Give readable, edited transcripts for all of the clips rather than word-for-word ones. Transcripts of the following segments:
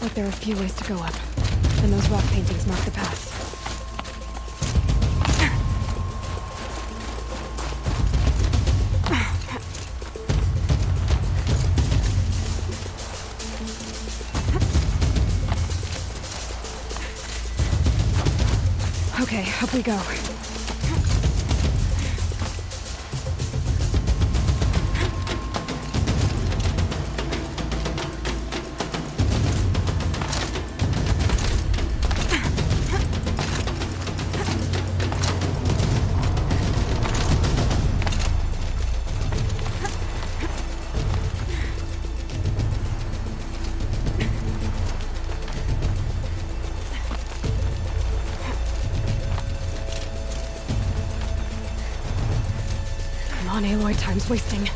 like there are a few ways to go up. And those rock paintings mark the path. Okay, up we go. Come on, Aloy, time's wasting. I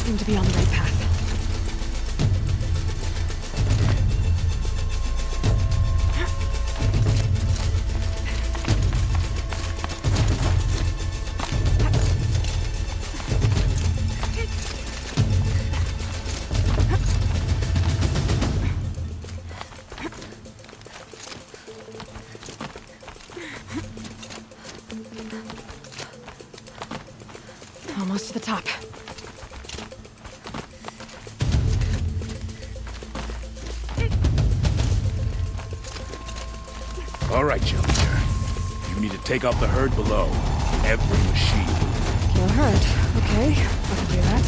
seem to be on the right path. Almost to the top. All right, Challenger. You need to take out the herd below. Every machine. Kill a herd. Okay, I can do that.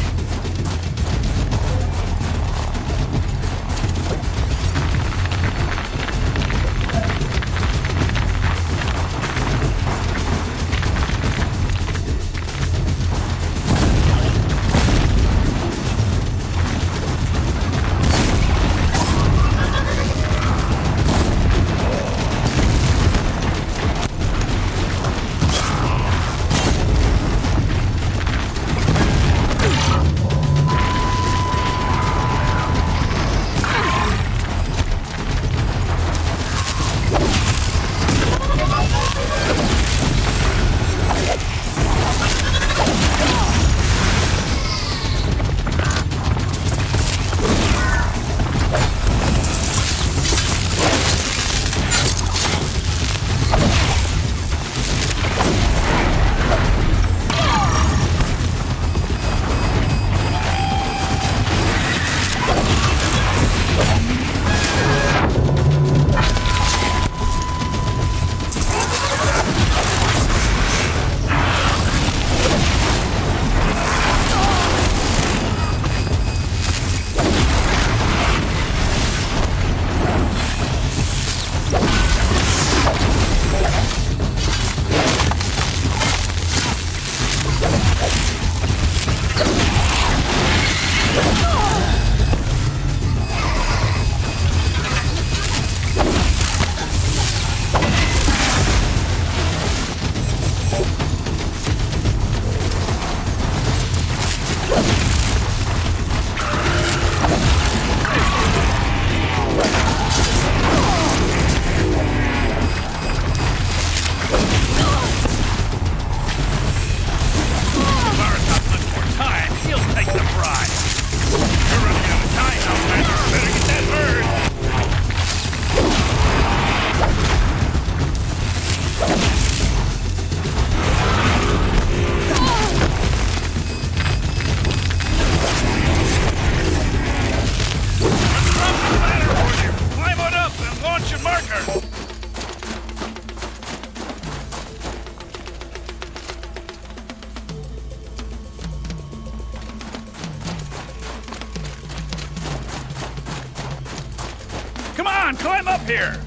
Come on, climb up here!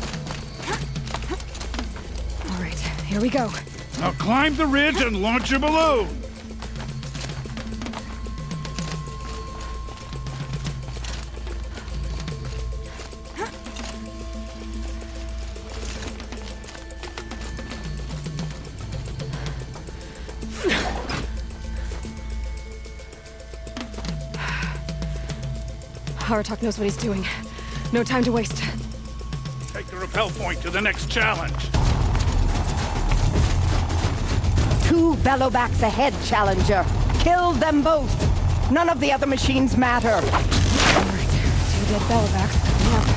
All right, here we go. Now climb the ridge and launch your balloon! Haratok knows what he's doing. No time to waste. Take the rappel point to the next challenge. 2 bellowbacks ahead, Challenger. Kill them both. None of the other machines matter. All right, 2 dead bellowbacks coming up.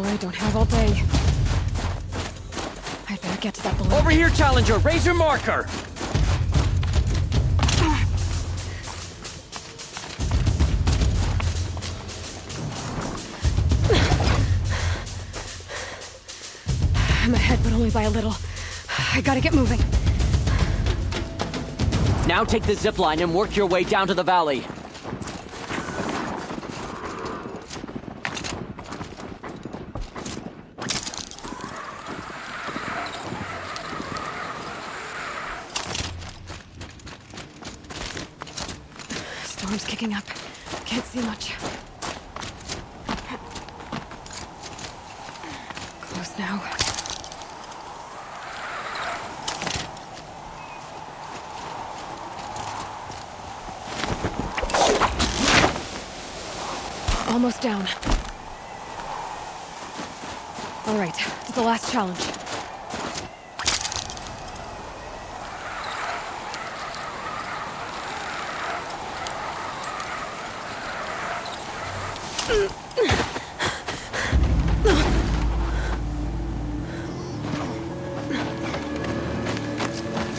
I don't have all day. I'd better get to that balloon. Over here, Challenger! Raise your marker! I'm ahead, but only by a little. I gotta get moving. Now take the zip line and work your way down to the valley. Storm's kicking up. Can't see much. Close now. Almost down. All right, to the last challenge.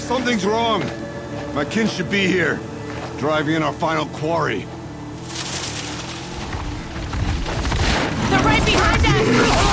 Something's wrong. My kin should be here, driving in our final quarry. They're right behind us!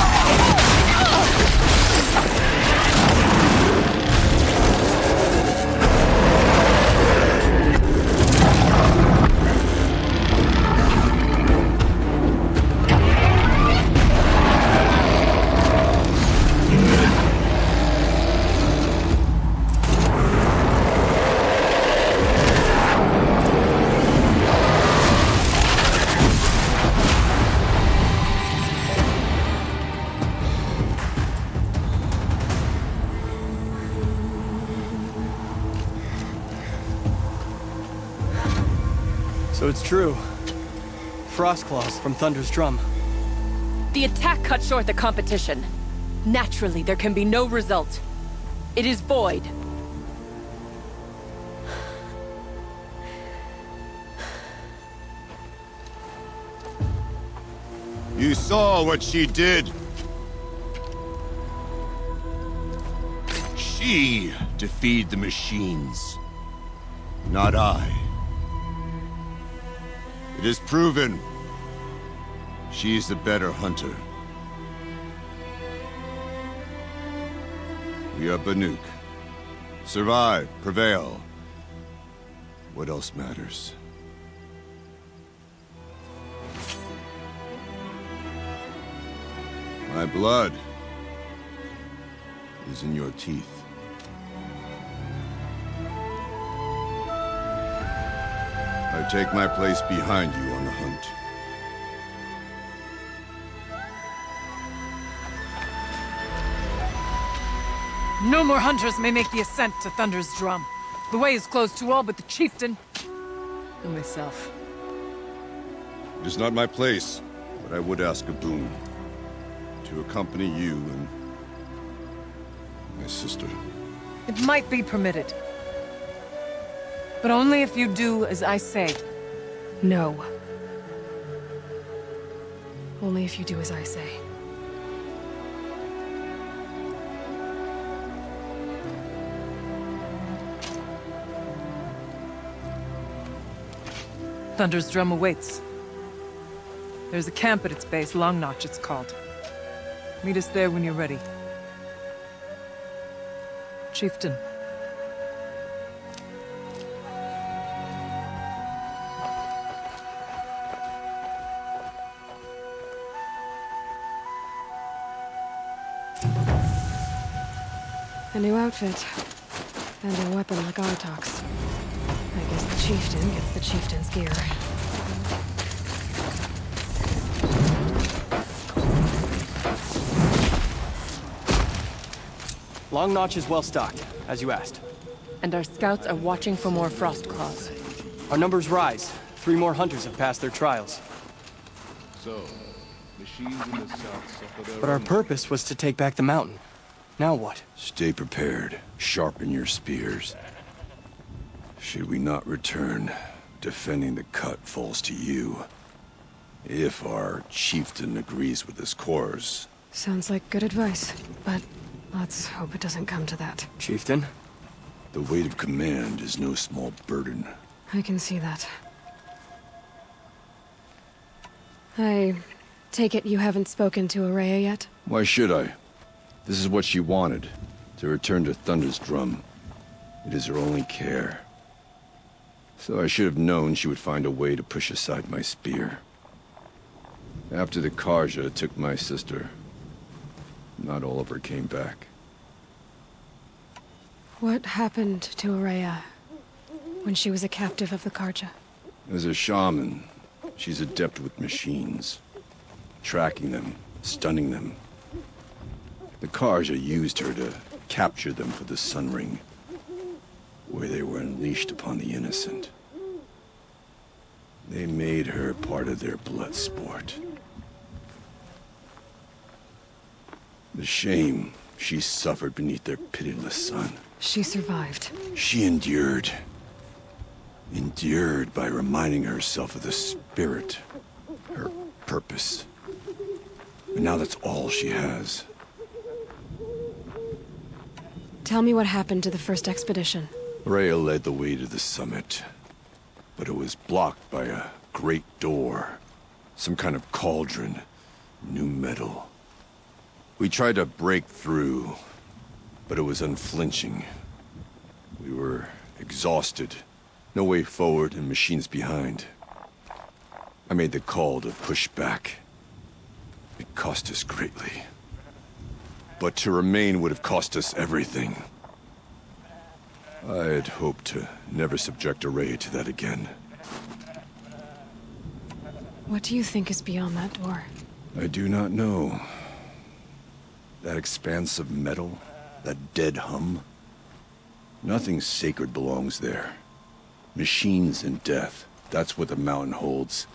So it's true. Frost claws from Thunder's drum. The attack cut short the competition. Naturally, there can be no result. It is void. You saw what she did. She defeated the machines, not I. It is proven. She is the better hunter. We are Banuk. Survive, prevail. What else matters? My blood is in your teeth. I take my place behind you on the hunt. No more hunters may make the ascent to Thunder's drum. The way is closed to all but the chieftain and myself. It is not my place, but I would ask a boon. To accompany you and my sister. It might be permitted. But only if you do as I say. No. Only if you do as I say. Thunder's drum awaits. There's a camp at its base, Long Notch it's called. Meet us there when you're ready. Chieftain. A new outfit. And a weapon like Artok's. I guess the chieftain gets the chieftain's gear. Long Notch is well stocked, as you asked. And our scouts are watching for more frost claws. Our numbers rise. 3 more hunters have passed their trials. So, machines in the south suffer their But our own- purpose was to take back the mountain. Now what? Stay prepared. Sharpen your spears. Should we not return, defending the cut falls to you. If our chieftain agrees with his course. Sounds like good advice, but let's hope it doesn't come to that. Chieftain? The weight of command is no small burden. I can see that. I take it you haven't spoken to Araya yet? Why should I? This is what she wanted, to return to Thunder's drum. It is her only care. So I should have known she would find a way to push aside my spear. After the Karja took my sister, not all of her came back. What happened to Araya when she was a captive of the Karja? As a shaman, she's adept with machines. Tracking them, stunning them. The Karja used her to capture them for the Sun Ring, where they were unleashed upon the innocent. They made her part of their blood sport. The shame she suffered beneath their pitiless sun. She survived. She endured. Endured by reminding herself of the spirit, her purpose. And now that's all she has. Tell me what happened to the first expedition. Rhea led the way to the summit, but it was blocked by a great door. Some kind of cauldron. New metal. We tried to break through, but it was unflinching. We were exhausted. No way forward and machines behind. I made the call to push back. It cost us greatly. But to remain would have cost us everything. I had hoped to never subject Araya to that again. What do you think is beyond that door? I do not know. That expanse of metal, that dead hum. Nothing sacred belongs there. Machines and death, that's what the mountain holds.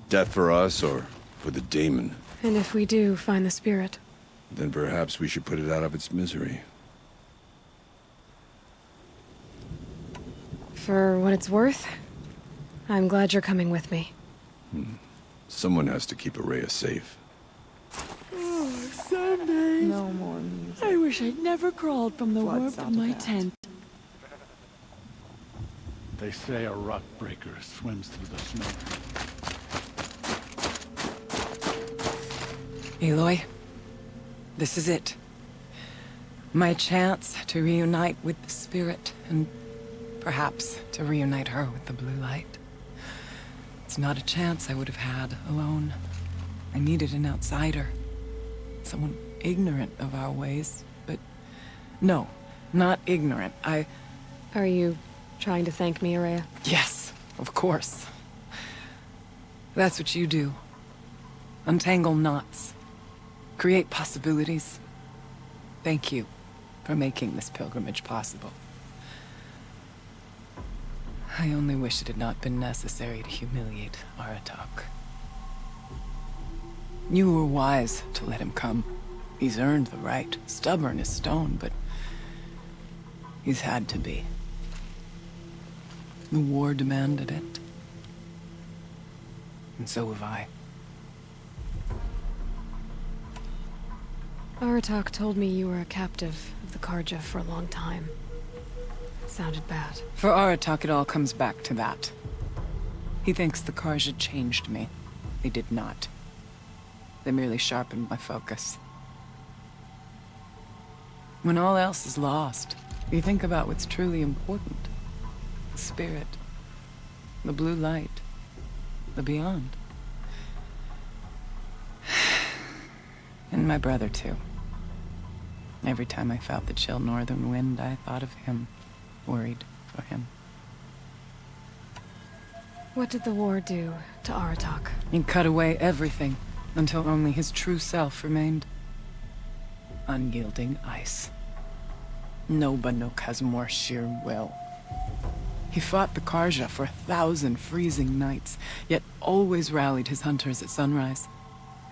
Death for us or for the daemon. And if we do find the spirit? Then perhaps we should put it out of its misery. For what it's worth, I'm glad you're coming with me. Someone has to keep Araya safe. No more music. I wish I'd never crawled from the warmth of my tent. They say a rock breaker swims through the snow. Aloy, this is it. My chance to reunite with the spirit, and perhaps to reunite her with the blue light. It's not a chance I would have had alone. I needed an outsider. Someone ignorant of our ways, but... No, not ignorant. Are you trying to thank me, Araya? Yes, of course. That's what you do. Untangle knots. Create possibilities. Thank you for making this pilgrimage possible. I only wish it had not been necessary to humiliate Aratak. You were wise to let him come. He's earned the right. Stubborn as stone, but he's had to be. The war demanded it. And so have I. Aratak told me you were a captive of the Karja for a long time. It sounded bad. For Aratak, it all comes back to that. He thinks the Karja changed me. They did not. They merely sharpened my focus. When all else is lost, you think about what's truly important. The spirit. The blue light. The beyond. And my brother, too. Every time I felt the chill northern wind, I thought of him. Worried for him. What did the war do to Aratak? It cut away everything, until only his true self remained. Unyielding ice. No Banuk has more sheer will. He fought the Karja for 1,000 freezing nights, yet always rallied his hunters at sunrise.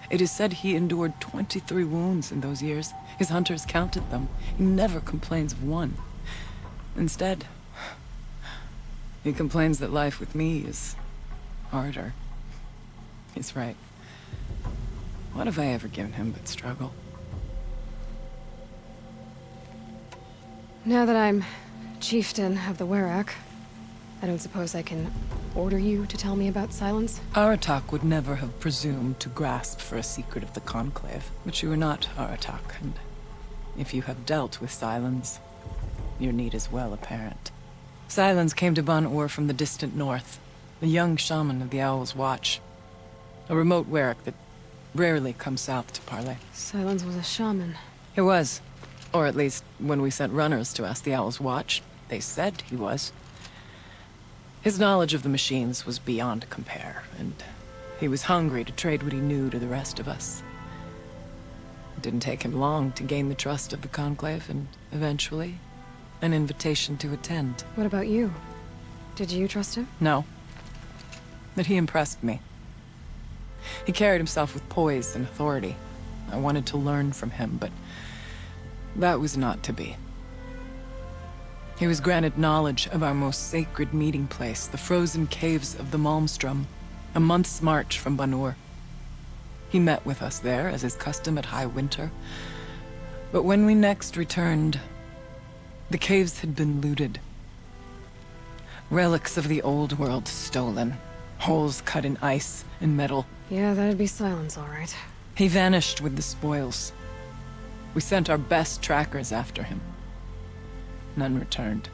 It is said he endured 23 wounds in those years. His hunters counted them. He never complains of one. Instead, he complains that life with me is harder. He's right. What have I ever given him but struggle? Now that I'm chieftain of the Werak, I don't suppose I can order you to tell me about Silence? Aratak would never have presumed to grasp for a secret of the Conclave. But you are not Aratak, and if you have dealt with Silence, your need is well apparent. Silence came to Ban-Ur from the distant north, a young shaman of the Owl's Watch. A remote Werak that rarely comes south to parley. Silence was a shaman. He was. Or at least, when we sent runners to ask the Owl's Watch, they said he was. His knowledge of the machines was beyond compare, and he was hungry to trade what he knew to the rest of us. It didn't take him long to gain the trust of the Conclave, and eventually, an invitation to attend. What about you? Did you trust him? No. But he impressed me. He carried himself with poise and authority. I wanted to learn from him, but that was not to be. He was granted knowledge of our most sacred meeting place, the frozen caves of the Malmstrom, a month's march from Ban-Ur. He met with us there, as is custom at high winter. But when we next returned, The caves had been looted. Relics of the old world stolen. Holes cut in ice and metal. Yeah, that'd be Silence, all right. He vanished with the spoils. We sent our best trackers after him. None returned.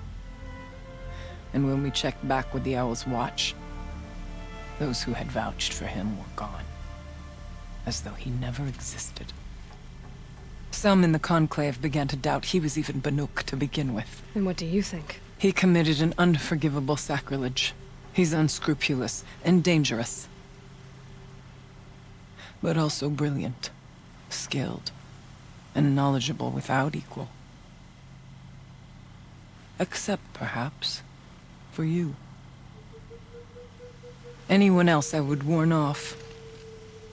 And when we checked back with the Owl's Watch, those who had vouched for him were gone. As though he never existed. Some in the Conclave began to doubt he was even Banuk to begin with. And what do you think? He committed an unforgivable sacrilege. He's unscrupulous and dangerous. But also brilliant, skilled, and knowledgeable without equal. Except, perhaps, for you. Anyone else I would warn off,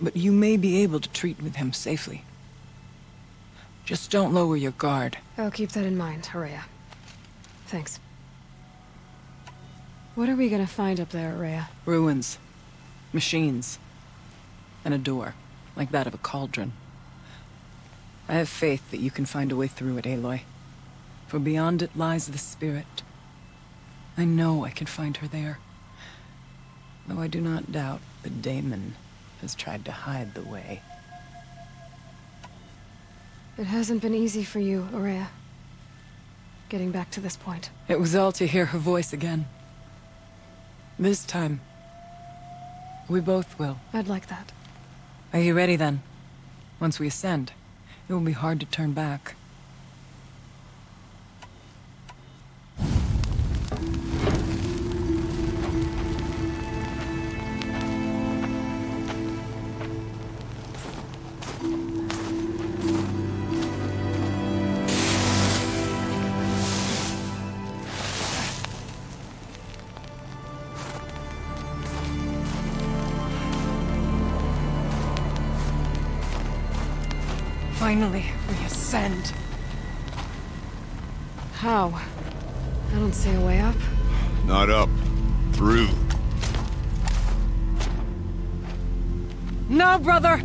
but you may be able to treat with him safely. Just don't lower your guard. I'll keep that in mind, Araya. Thanks. What are we gonna find up there, Araya? Ruins. Machines. And a door, like that of a cauldron. I have faith that you can find a way through it, Aloy. For beyond it lies the spirit. I know I can find her there. Though I do not doubt that Daemon has tried to hide the way. It hasn't been easy for you, Araya. Getting back to this point. It was all to hear her voice again. This time, we both will. I'd like that. Are you ready then? Once we ascend, it will be hard to turn back. Finally, we ascend. How? I don't see a way up. Not up. Through. No, brother!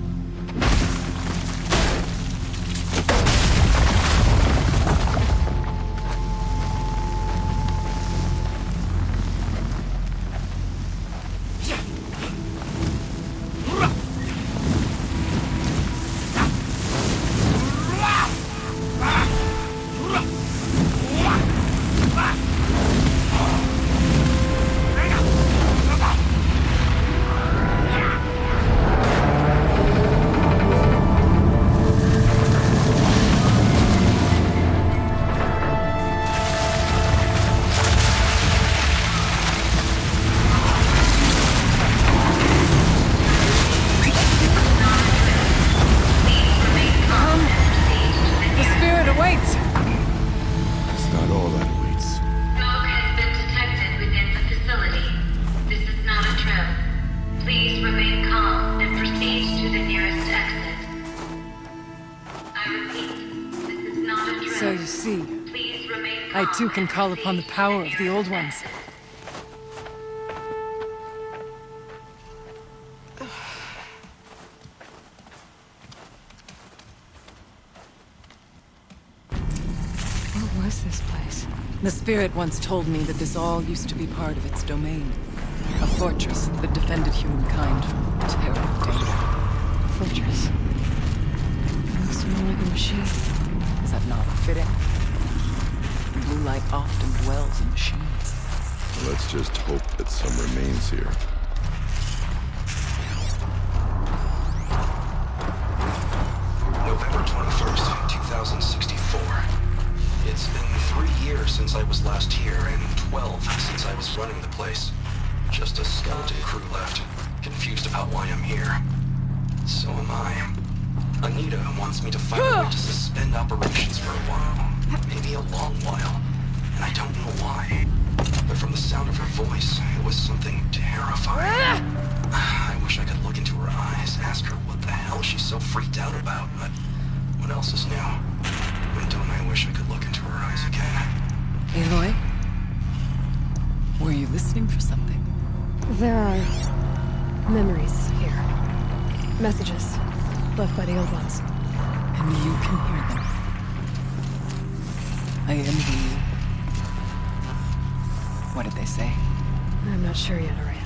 So you see, I too can call upon the power of the Old Ones. What was this place? The spirit once told me that this all used to be part of its domain. A fortress that defended humankind from terrible danger. Fortress. It looks more like a machine. Is that not fitting? Blue light often dwells in machines. Let's just hope that some remains here. November 21st, 2064. It's been 3 years since I was last here, and 12 since I was running the place. Just a skeleton crew left, confused about why I'm here. So am I. Anita wants me to find a way to suspend operations for a while. Maybe a long while. And I don't know why. But from the sound of her voice, it was something terrifying. I wish I could look into her eyes, ask her what the hell she's so freaked out about, but what else is new? And don't I wish I could look into her eyes again? Aloy? Were you listening for something? There are memories here. Messages left by the Old Ones. And you can hear them. I envy you. What did they say? I'm not sure yet, Araya.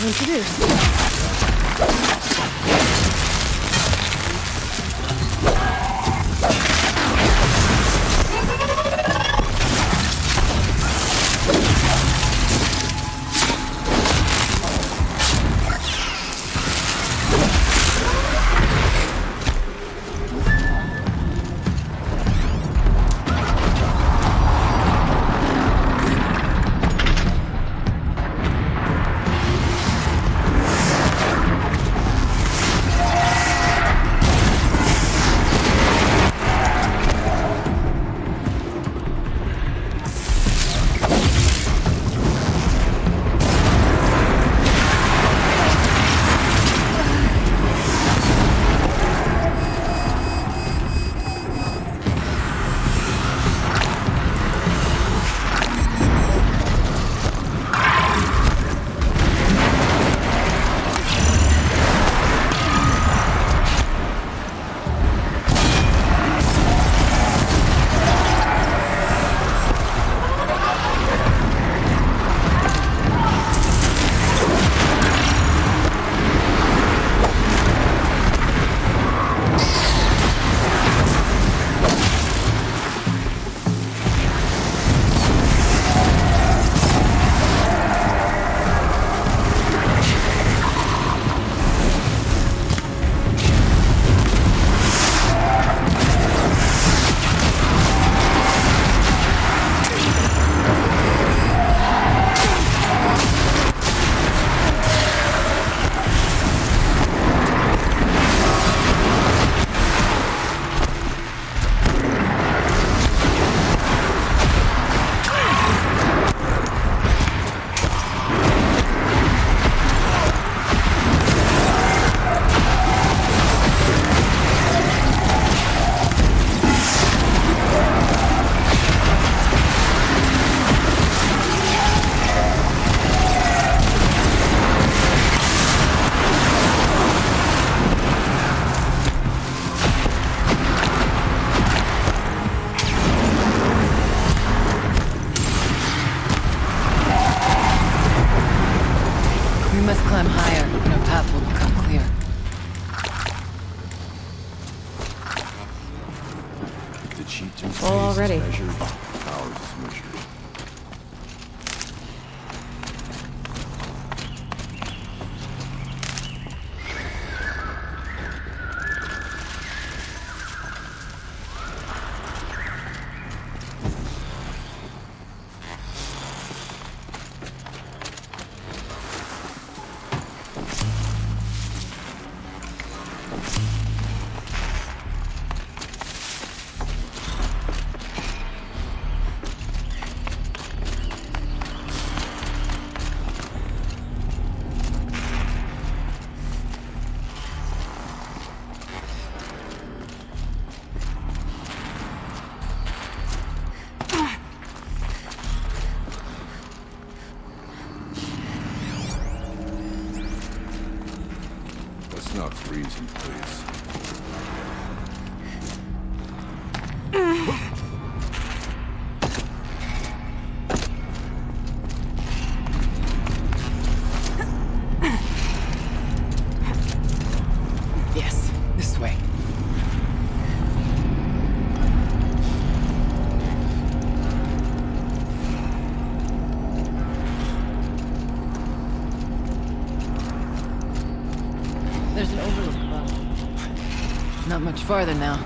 Introduced. Climb higher, and our path will become clear. If the chieftain's Well, pace already. is measured, ours is measured. Let's not freeze in place. Yes, this way. there's an overlook above. Not much farther now.